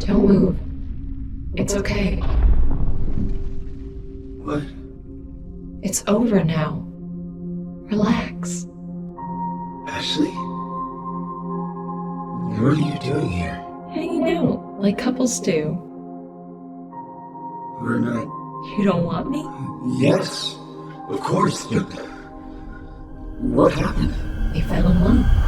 Don't move. It's okay. What? It's over now. Relax. Ashley? What are you doing here? Hanging out, like couples do. We're not... You don't want me? Yes, of course, but... What happened? We fell in love.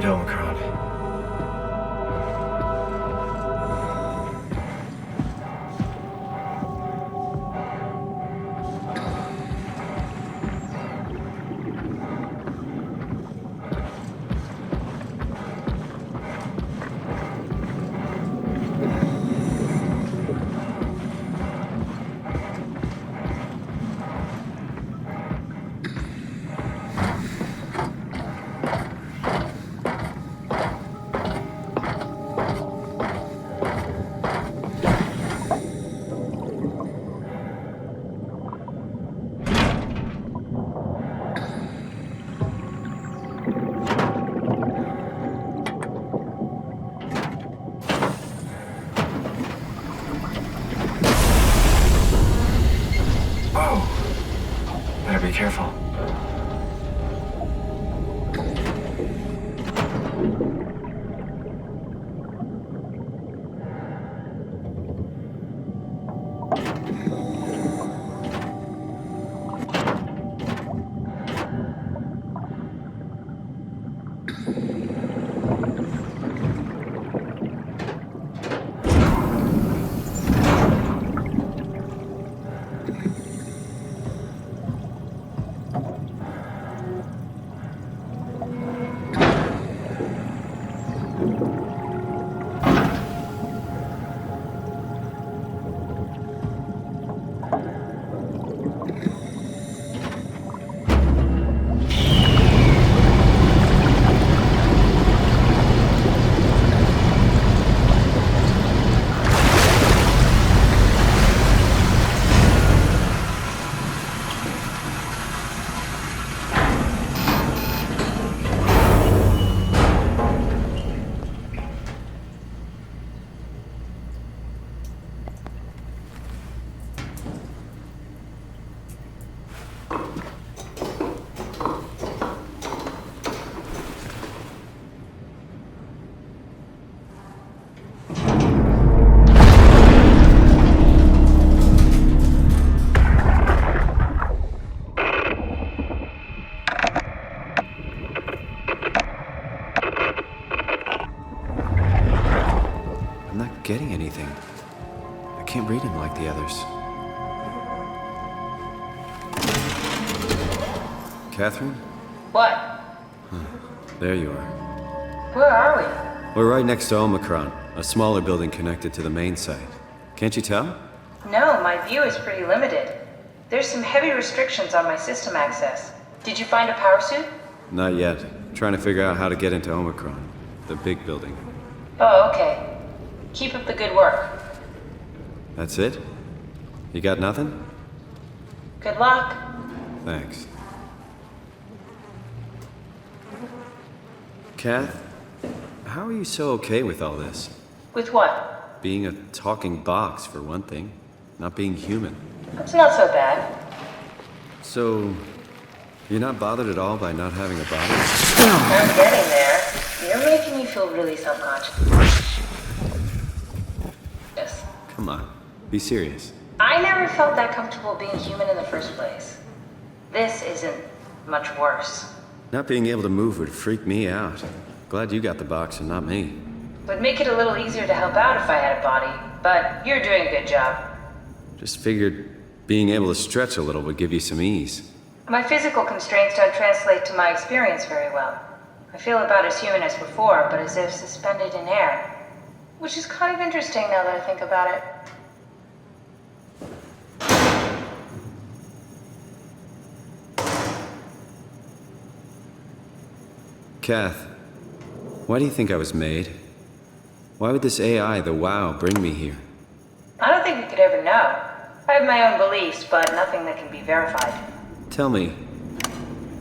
find Omicron. Better be careful. Getting anything. I can't read him like the others. Catherine? What? There you are. Where are we? We're right next to Omicron, a smaller building connected to the main site. Can't you tell? No, my view is pretty limited. There's some heavy restrictions on my system access. Did you find a power suit? Not yet. Trying to figure out how to get into Omicron, the big building. Oh, okay. Keep up the good work. That's it? You got nothing? Good luck. Thanks. Kath, how are you so okay with all this? With what? Being a talking box, for one thing. Not being human. It's not so bad. So, you're not bothered at all by not having a body? I'm getting there. You're making me feel really self-conscious. Yes. Come on, be serious. I never felt that comfortable being human in the first place. This isn't much worse. Not being able to move would freak me out. Glad you got the box and not me. Would make it a little easier to help out if I had a body, but you're doing a good job. Just figured being able to stretch a little would give you some ease. My physical constraints don't translate to my experience very well. I feel about as human as before, but as if suspended in air. Which is kind of interesting now that I think about it. Kath, why do you think I was made? Why would this AI, the WoW, bring me here? I don't think we could ever know. I have my own beliefs, but nothing that can be verified. Tell me,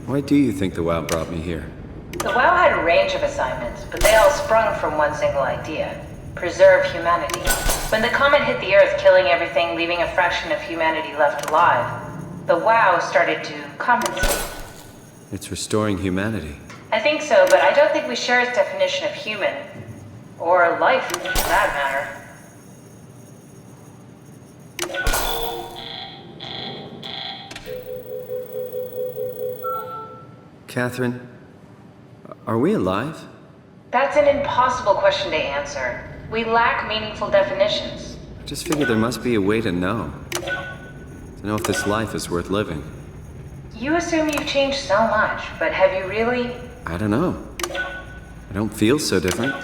why do you think the WoW brought me here? The WoW had a range of assignments, but they all sprung from one single idea. Preserve humanity. When the comet hit the Earth, killing everything, leaving a fraction of humanity left alive, the WoW started to compensate. It's restoring humanity. I think so, but I don't think we share its definition of human. Or life, for that matter. Catherine, are we alive? That's an impossible question to answer. We lack meaningful definitions. I just figured there must be a way to know. To know if this life is worth living. You assume you've changed so much, but have you really? I don't know. I don't feel so different.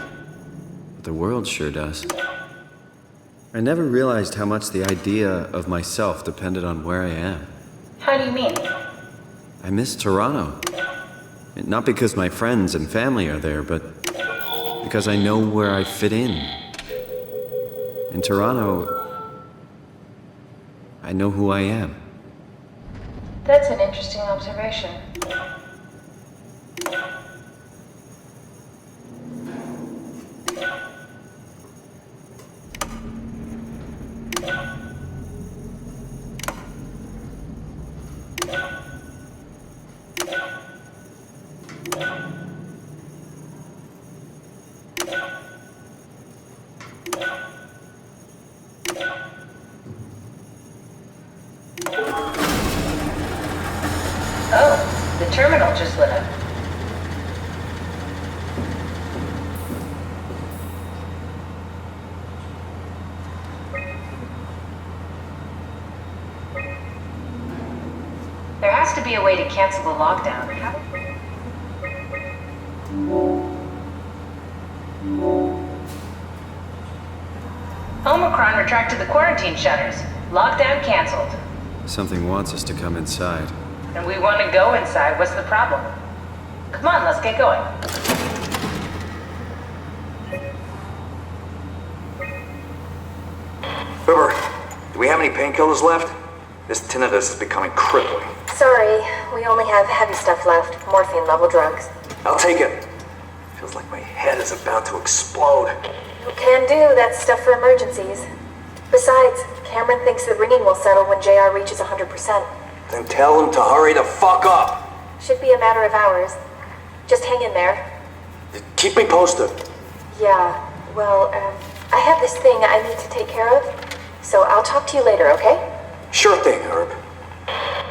But the world sure does. I never realized how much the idea of myself depended on where I am. How do you mean? I miss Toronto. Not because my friends and family are there, but because I know where I fit in. In Toronto, I know who I am. That's an interesting observation. Oh, the terminal just lit up. There has to be a way to cancel the lockdown. Omicron retracted the quarantine shutters. Lockdown canceled. Something wants us to come inside. And we want to go inside. What's the problem? Come on, let's get going. River, do we have any painkillers left? This tinnitus is becoming crippling. Sorry, we only have heavy stuff left. Morphine-level drugs. I'll take it. Feels like my head is about to explode. Can do, that's stuff for emergencies. Besides, Cameron thinks the ringing will settle when JR reaches 100%. Then tell him to hurry the fuck up. Should be a matter of hours. Just hang in there. Keep me posted. Yeah, well, I have this thing I need to take care of, so I'll talk to you later, okay? Sure thing, Herb.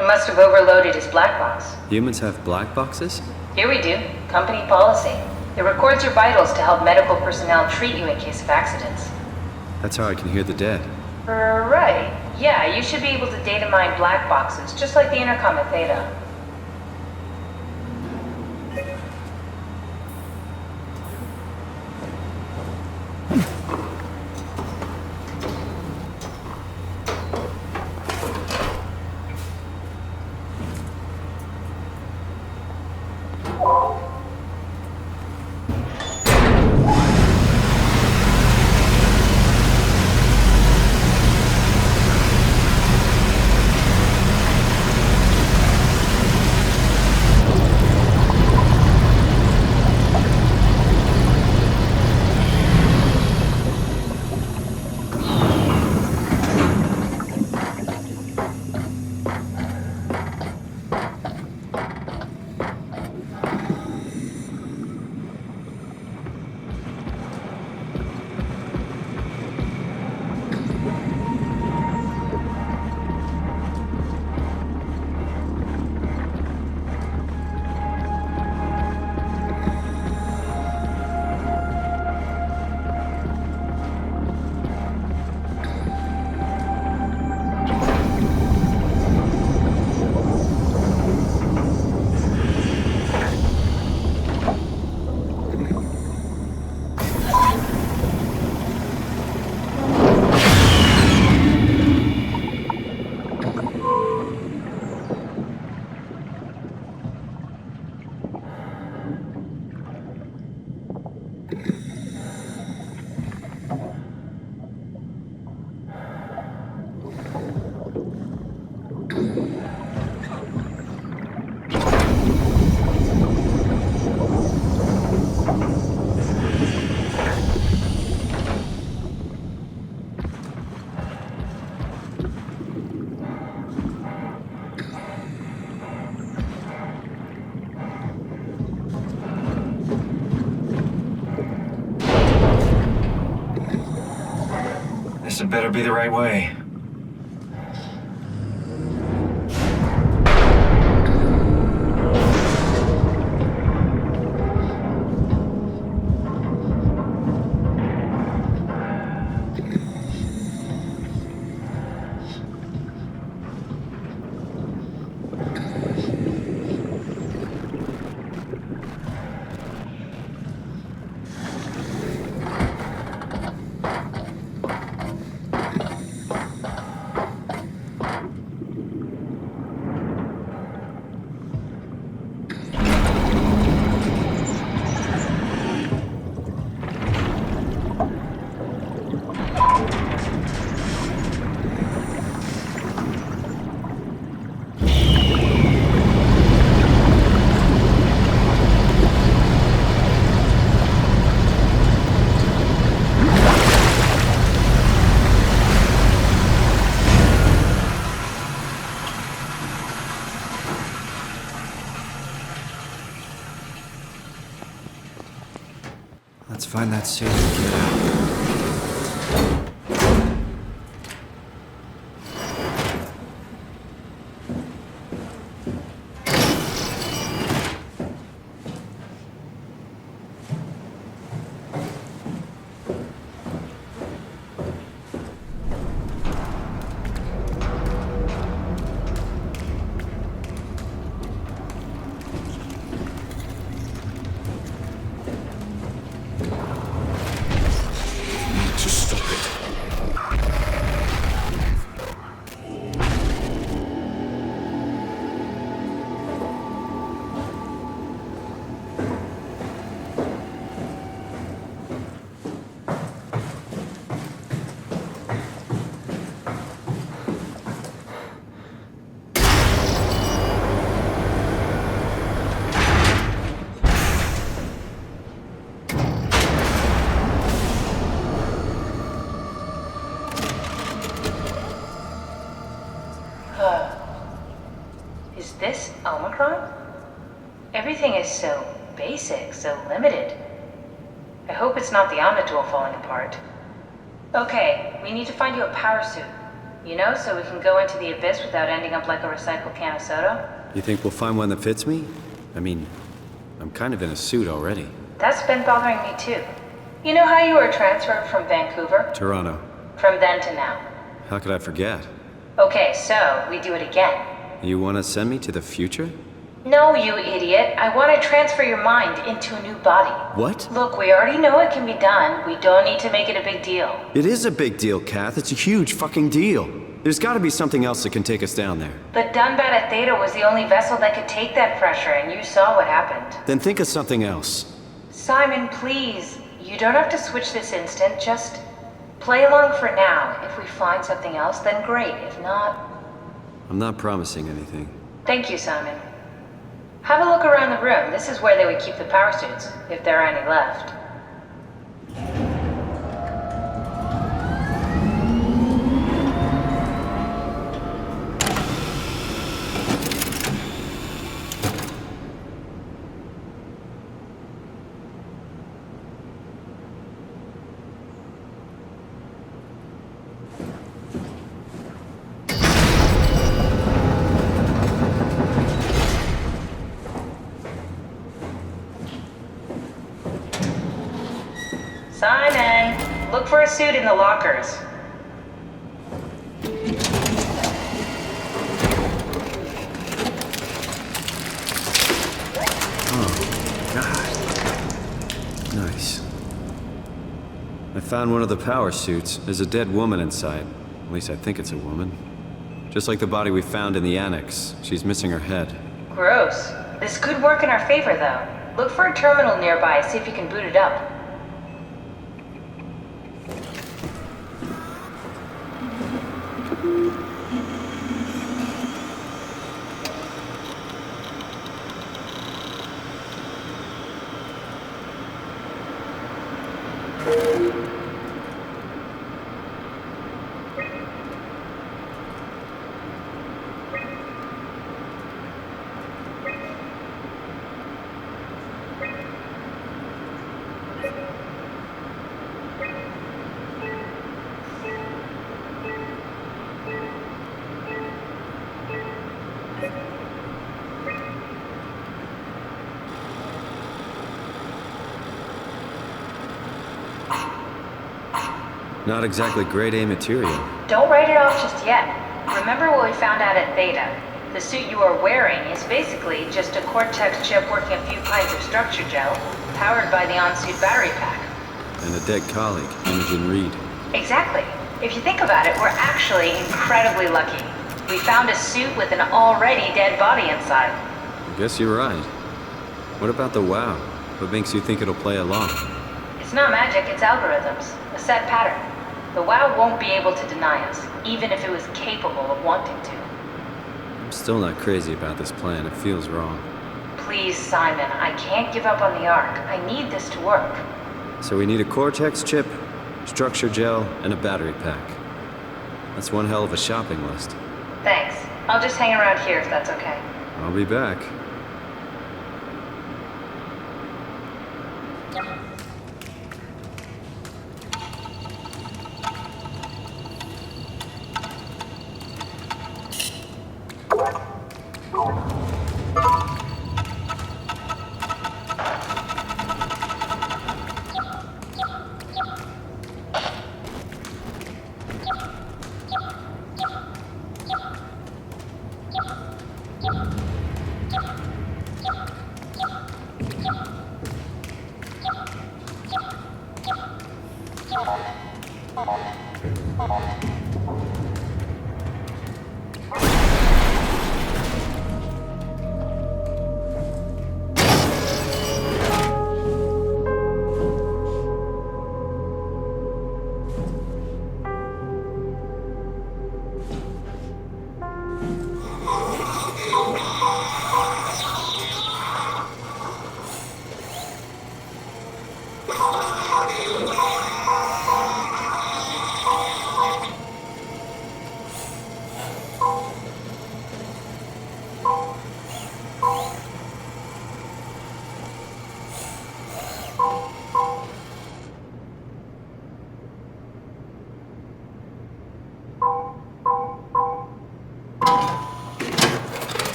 It must have overloaded his black box. Humans have black boxes? Here we do. Company policy. It records your vitals to help medical personnel treat you in case of accidents. That's how I can hear the dead. Right. Yeah, you should be able to data mine black boxes, just like the intercom at Theta. This had better be the right way. Let's see if we can get out. Is this Omicron? Everything is so basic, so limited. I hope it's not the Omnitool falling apart. Okay, we need to find you a power suit. You know, so we can go into the abyss without ending up like a recycled can of soda. You think we'll find one that fits me? I mean, I'm kind of in a suit already. That's been bothering me too. You know how you were transferred from Vancouver? Toronto. From then to now. How could I forget? Okay, so we do it again. You want to send me to the future? No, you idiot. I want to transfer your mind into a new body. What? Look, we already know it can be done. We don't need to make it a big deal. It is a big deal, Kath. It's a huge fucking deal. There's got to be something else that can take us down there. The Dunbat at Theta was the only vessel that could take that pressure, and you saw what happened. Then think of something else. Simon, please. You don't have to switch this instant. Just play along for now. If we find something else, then great. If not... I'm not promising anything. Thank you, Simon. Have a look around the room. This is where they would keep the power suits, if there are any left. Simon, look for a suit in the lockers. Oh, God. Nice. I found one of the power suits. There's a dead woman inside. At least I think it's a woman. Just like the body we found in the annex. She's missing her head. Gross. This could work in our favor, though. Look for a terminal nearby, see if you can boot it up. Not exactly grade A material. Don't write it off just yet. Remember what we found out at Theta? The suit you are wearing is basically just a Cortex chip working a few pints of structure gel, powered by the on-suit battery pack. And a dead colleague, Imogen Reed. Exactly. If you think about it, we're actually incredibly lucky. We found a suit with an already dead body inside. I guess you're right. What about the WoW? What makes you think it'll play along? It's not magic, it's algorithms. A set pattern. The WoW won't be able to deny us, even if it was capable of wanting to. I'm still not crazy about this plan. It feels wrong. Please, Simon, I can't give up on the Ark. I need this to work. So we need a Cortex chip, structure gel, and a battery pack. That's one hell of a shopping list. Thanks. I'll just hang around here if that's okay. I'll be back.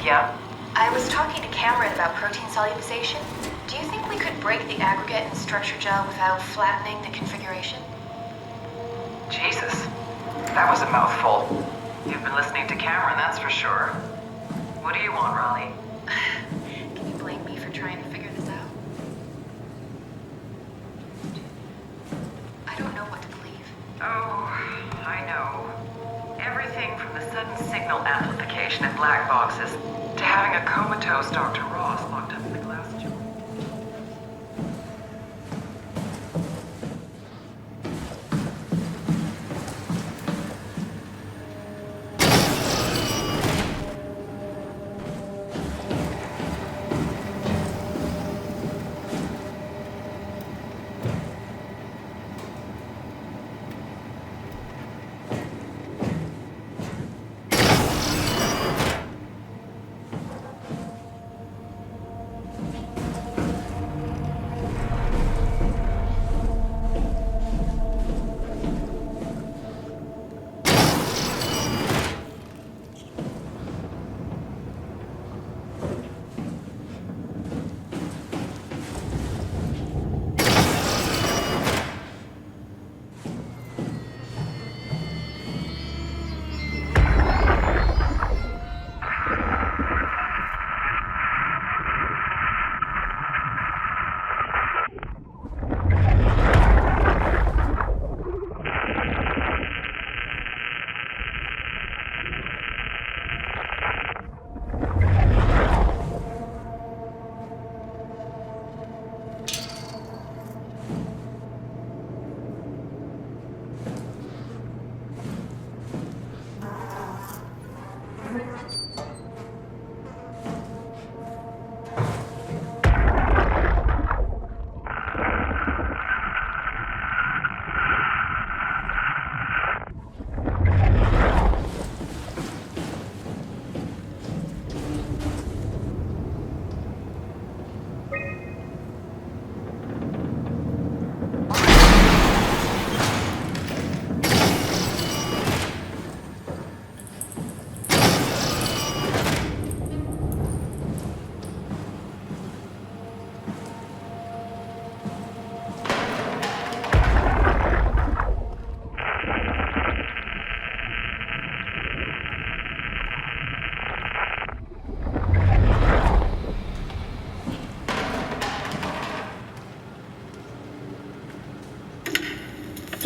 Yeah? I was talking to Cameron about protein solubilization. Do you think we could break the aggregate and structure gel without flattening the configuration? Jesus. That was a mouthful. You've been listening to Cameron, that's for sure. What do you want, Raleigh? Can you blame me for trying to figure this out? I don't know what to believe. Oh, I know. Everything from the sudden signal amplification in black boxes to having a comatose Dr. Ross locked up in the glass jar.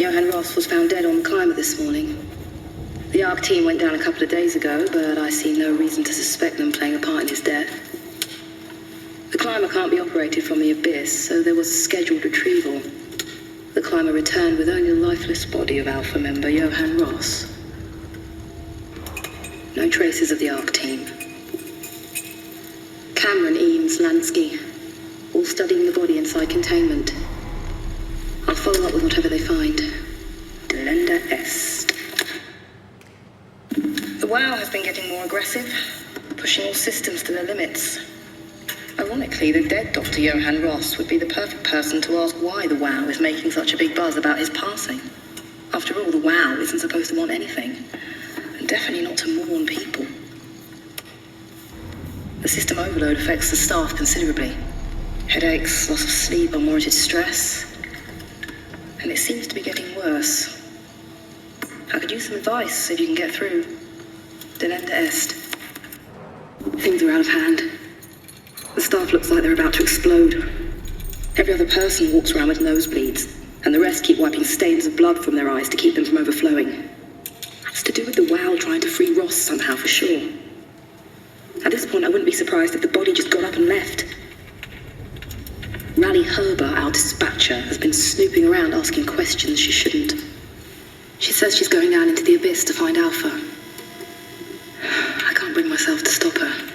Johann Ross was found dead on the climber this morning. The ARC team went down a couple of days ago, but I see no reason to suspect them playing a part in his death. The climber can't be operated from the abyss, so there was a scheduled retrieval. The climber returned with only the lifeless body of Alpha member Johann Ross. No traces of the ARC team. Cameron, Eames, Lansky, all studying the body inside containment. I'll follow up with whatever they find. Delenda Est. The WoW has been getting more aggressive, pushing all systems to their limits. Ironically, the dead Dr. Johann Ross would be the perfect person to ask why the WoW is making such a big buzz about his passing. After all, the WoW isn't supposed to want anything, and definitely not to mourn people. The system overload affects the staff considerably. Headaches, loss of sleep, unwarranted stress, and it seems to be getting worse. I could use some advice if you can get through. Delenda est. Things are out of hand. The staff looks like they're about to explode. Every other person walks around with nosebleeds, and the rest keep wiping stains of blood from their eyes to keep them from overflowing. That's to do with the WoW trying to free Ross somehow, for sure. At this point, I wouldn't be surprised if the body just got up and left. Rally Herber, our dispatcher, has been snooping around asking questions she shouldn't. She says she's going down into the abyss to find Alpha. I can't bring myself to stop her.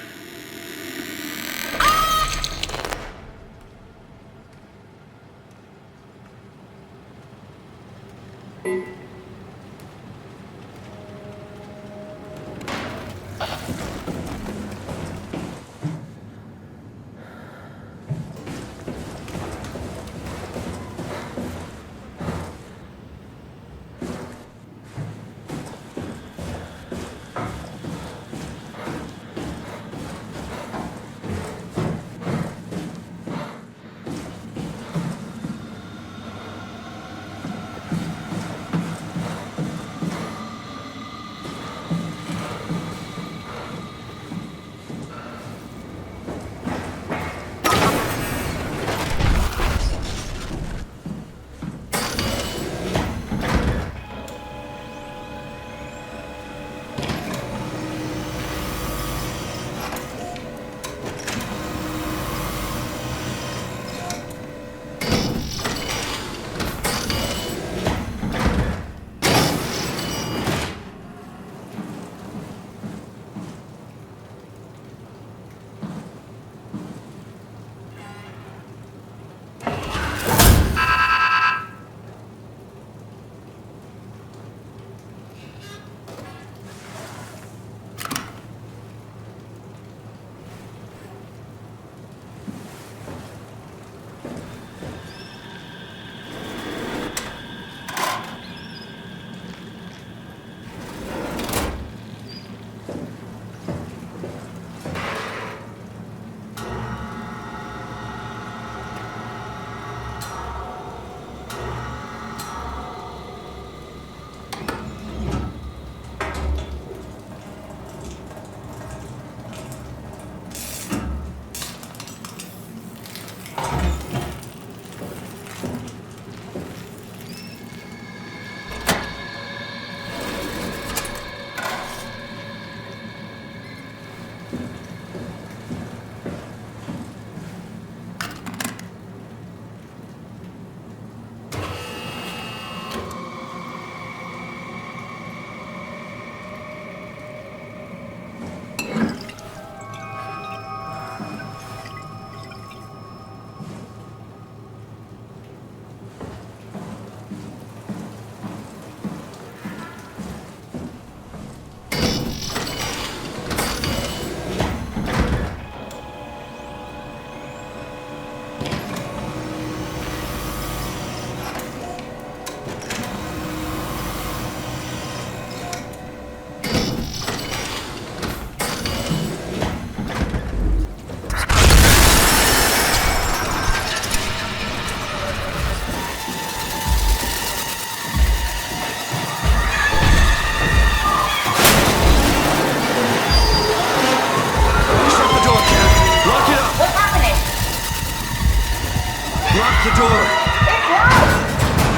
the door! It's locked!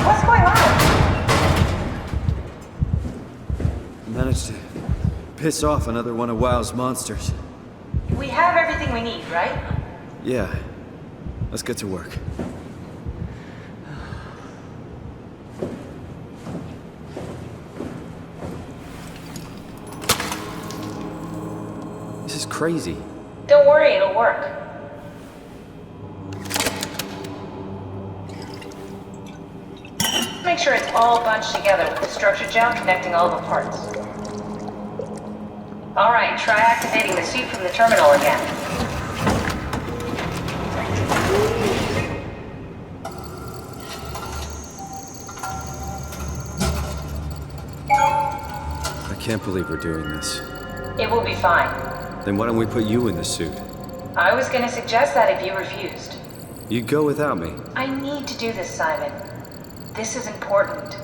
What's going on? I managed to piss off another one of WoW's monsters. We have everything we need, right? Yeah. Let's get to work. This is crazy. Don't worry, it'll work. Make sure it's all bunched together with the structure gel connecting all the parts. Alright, try activating the suit from the terminal again. I can't believe we're doing this. It will be fine. Then why don't we put you in the suit? I was gonna suggest that if you refused. You'd go without me. I need to do this, Simon. This is important.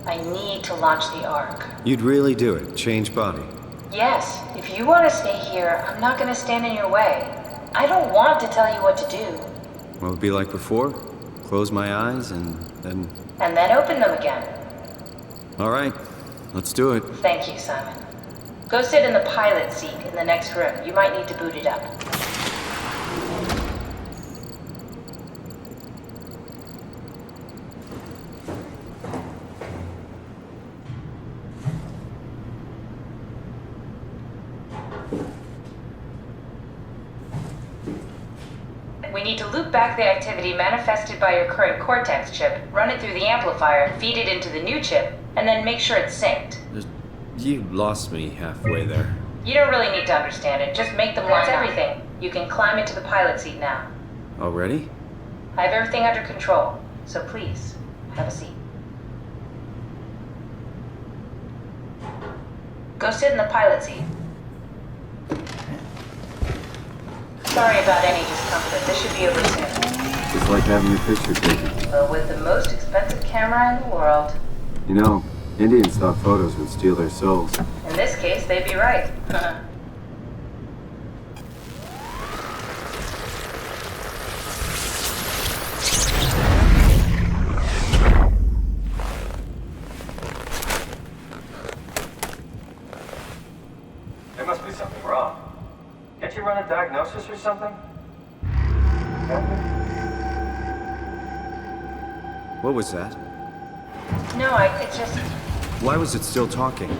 I need to launch the Ark. You'd really do it? Change body? Yes, if you want to stay here, I'm not gonna stand in your way. I don't want to tell you what to do. What would it be like before? Close my eyes and then... And then open them again. All right, let's do it. Thank you, Simon. Go sit in the pilot seat in the next room. You might need to boot it up. We need to loop back the activity manifested by your current Cortex chip, run it through the amplifier, feed it into the new chip, and then make sure it's synced. You lost me halfway there. You don't really need to understand it, just make them line up. That's everything. You can climb into the pilot seat now. Already? I have everything under control, so please, have a seat. Go sit in the pilot seat. Sorry about any discomfort. This should be over soon. It's like having your picture taken. Well, with the most expensive camera in the world. You know, Indians thought photos would steal their souls. In this case, they'd be right. There must be something wrong. Can't you run a diagnosis or something? What was that? No, it's just... Why was it still talking?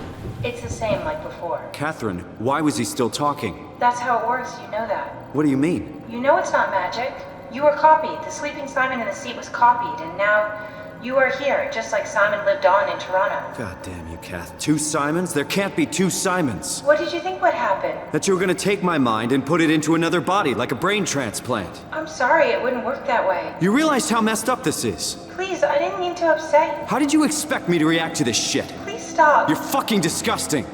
It's the same like before. Catherine, why was he still talking? That's how it works, you know that. What do you mean? You know it's not magic. You were copied. The sleeping Simon in the seat was copied, and now you are here, just like Simon lived on in Toronto. God damn you, Kath. 2 Simons? There can't be 2 Simons. What did you think would happen? That you were gonna take my mind and put it into another body, like a brain transplant. I'm sorry, it wouldn't work that way. You realize how messed up this is? Please, I didn't mean to upset you. How did you expect me to react to this shit? Please stop. You're fucking disgusting.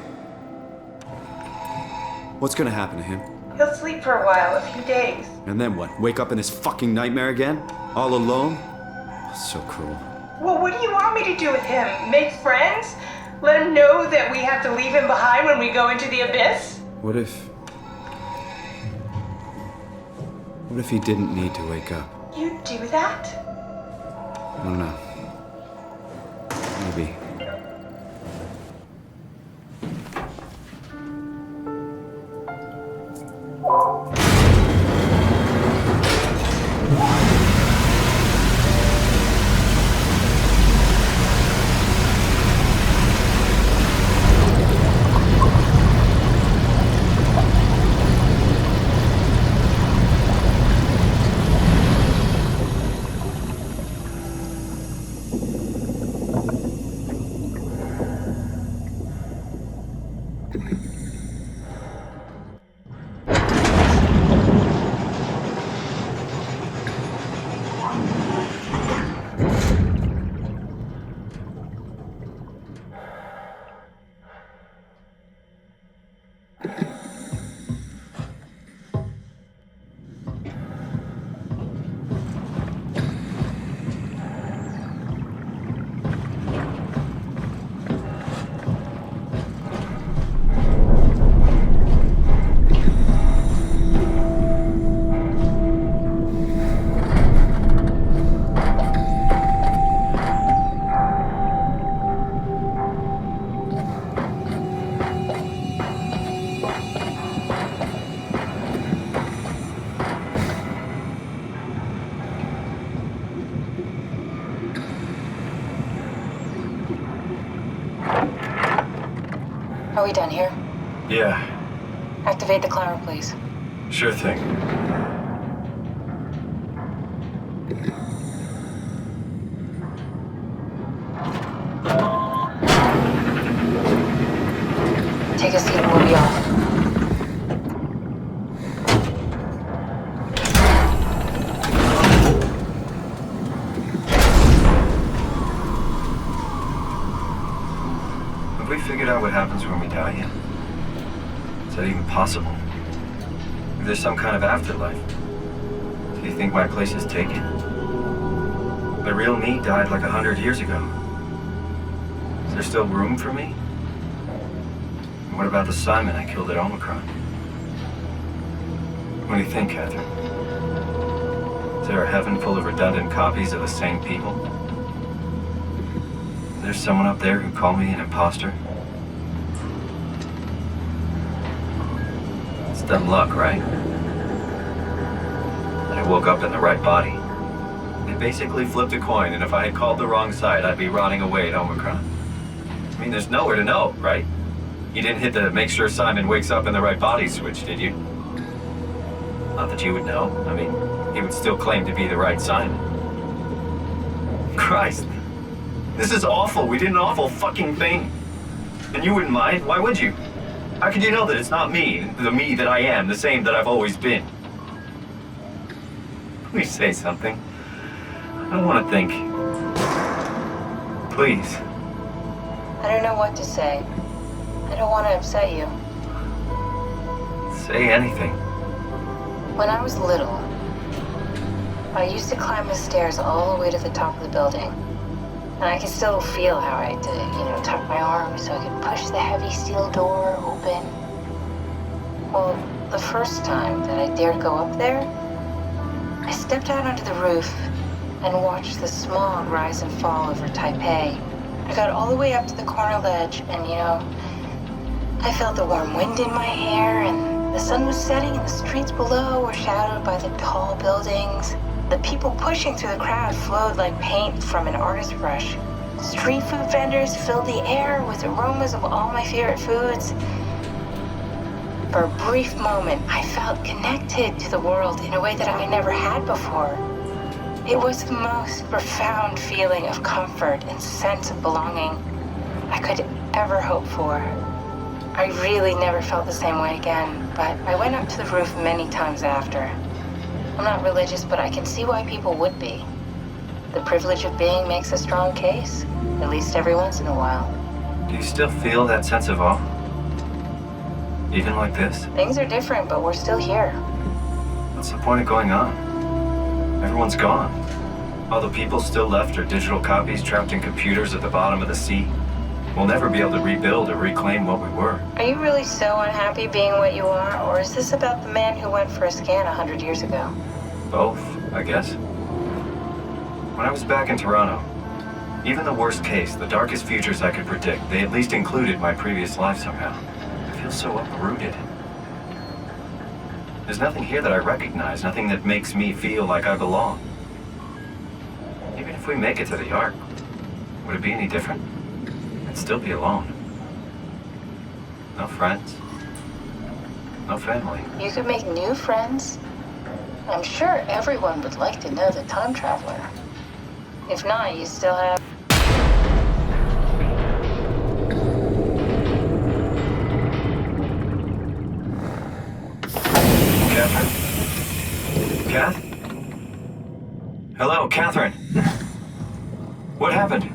What's gonna happen to him? He'll sleep for a while, a few days. And then what? Wake up in this fucking nightmare again? All alone? So cruel. Well, what do you want me to do with him? Make friends? Let him know that we have to leave him behind when we go into the abyss? What if he didn't need to wake up? You'd do that? I don't know. Maybe. Are we done here? Yeah, Activate the climber, please. sure thing. Take a seat. Everything will be awesome. Have we figured out what happens when we die yet? Is that even possible? If there's some kind of afterlife, do you think my place is taken? The real me died like 100 years ago. Is there still room for me? And what about the Simon I killed at Omicron? What do you think, Catherine? Is there a heaven full of redundant copies of the same people? Is there someone up there who called me an imposter? It's dumb luck, right? I woke up in the right body. They basically flipped a coin, and if I had called the wrong side, I'd be rotting away at Omicron. I mean, there's nowhere to know, right? You didn't hit the make sure Simon wakes up in the right body switch, did you? Not that you would know. I mean, he would still claim to be the right Simon. Christ. This is awful. We did an awful fucking thing. And you wouldn't mind? Why would you? How could you know that it's not me, the me that I am, the same that I've always been? Please say something. I don't want to think. Please. I don't know what to say. I don't want to upset you. Say anything. When I was little, I used to climb the stairs all the way to the top of the building. And I can still feel how I had to, tuck my arms so I could push the heavy steel door open. Well, the first time that I dared go up there, I stepped out onto the roof and watched the smog rise and fall over Taipei. I got all the way up to the corner ledge and, I felt the warm wind in my hair and the sun was setting and the streets below were shadowed by the tall buildings. The people pushing through the crowd flowed like paint from an artist's brush. Street food vendors filled the air with aromas of all my favorite foods. For a brief moment, I felt connected to the world in a way that I never had before. It was the most profound feeling of comfort and sense of belonging I could ever hope for. I really never felt the same way again, but I went up to the roof many times after. I'm not religious, but I can see why people would be. The privilege of being makes a strong case, at least every once in a while. Do you still feel that sense of awe? Even like this? Things are different, but we're still here. What's the point of going on? Everyone's gone. All the people still left are digital copies trapped in computers at the bottom of the sea. We'll never be able to rebuild or reclaim what we were. Are you really so unhappy being what you are, or is this about the man who went for a scan 100 years ago? Both, I guess. When I was back in Toronto, even the worst case, the darkest futures I could predict, they at least included my previous life somehow. I feel so uprooted. There's nothing here that I recognize, nothing that makes me feel like I belong. Even if we make it to the Ark, would it be any different? I'd still be alone. No friends. No family. You could make new friends. I'm sure everyone would like to know the time traveler. If not, you still have... Catherine? Kath? Hello, Catherine. What happened?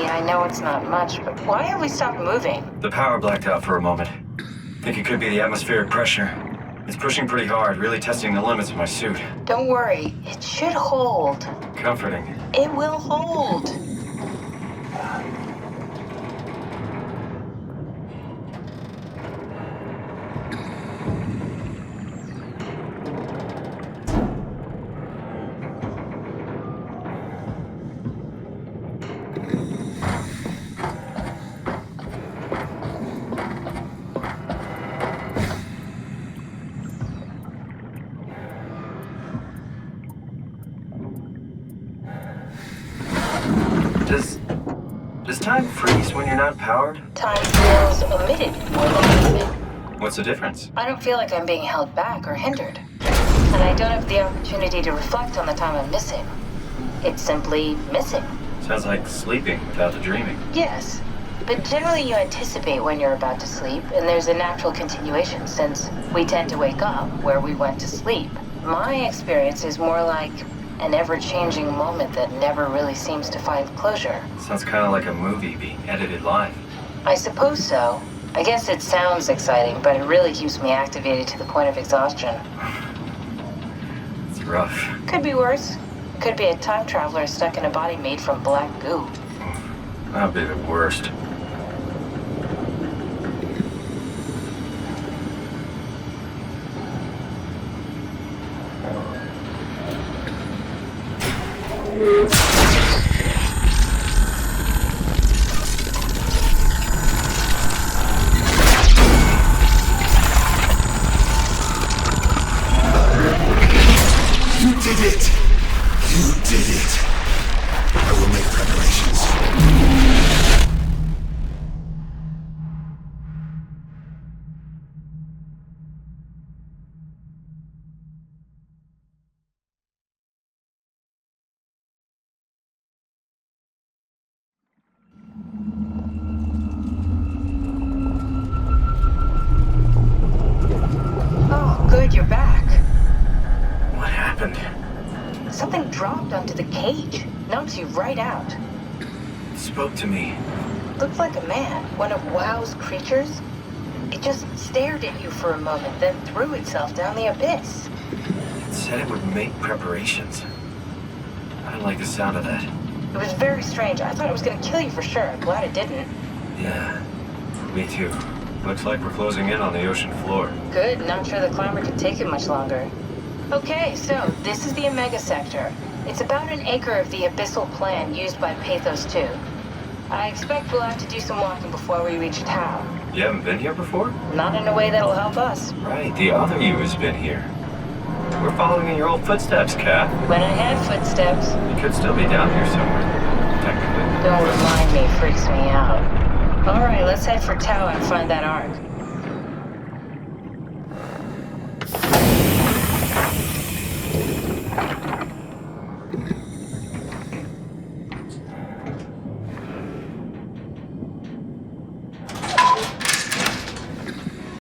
I know it's not much, but why have we stopped moving? The power blacked out for a moment. Think it could be the atmospheric pressure. It's pushing pretty hard, really testing the limits of my suit. Don't worry, it should hold. Comforting. It will hold. time freeze when you're not powered? Time feels omitted more than anything. What's the difference? I don't feel like I'm being held back or hindered. And I don't have the opportunity to reflect on the time I'm missing. It's simply missing. Sounds like sleeping without the dreaming. Yes, but generally you anticipate when you're about to sleep, and there's a natural continuation since we tend to wake up where we went to sleep. My experience is more like an ever-changing moment that never really seems to find closure. Sounds kind of like a movie being edited live. I suppose so. I guess it sounds exciting, but it really keeps me activated to the point of exhaustion. It's rough. Could be worse. Could be a time traveler stuck in a body made from black goo. That'd be the worst. You did it! You did it! I will make preparations. Oh, good, you're back. What happened? Something dropped onto the cage. Knocks you right out. It spoke to me. Looked like a man, one of WoW's creatures. It just stared at you for a moment, then threw itself down the abyss. It said it would make preparations. I don't like the sound of that. It was very strange. I thought it was going to kill you for sure. I'm glad it didn't. Yeah, me too. Looks like we're closing in on the ocean floor. Good. Not sure the climber could take it much longer. Okay, so this is the Omega Sector. It's about an acre of the abyssal plan used by Pathos 2. I expect we'll have to do some walking before we reach town. You haven't been here before? Not in a way that'll help us. Right, the other you has been here. We're following in your old footsteps, Kat. When I had footsteps. You could still be down here somewhere, technically. Don't remind me, freaks me out. Alright, let's head for Tau and find that ark.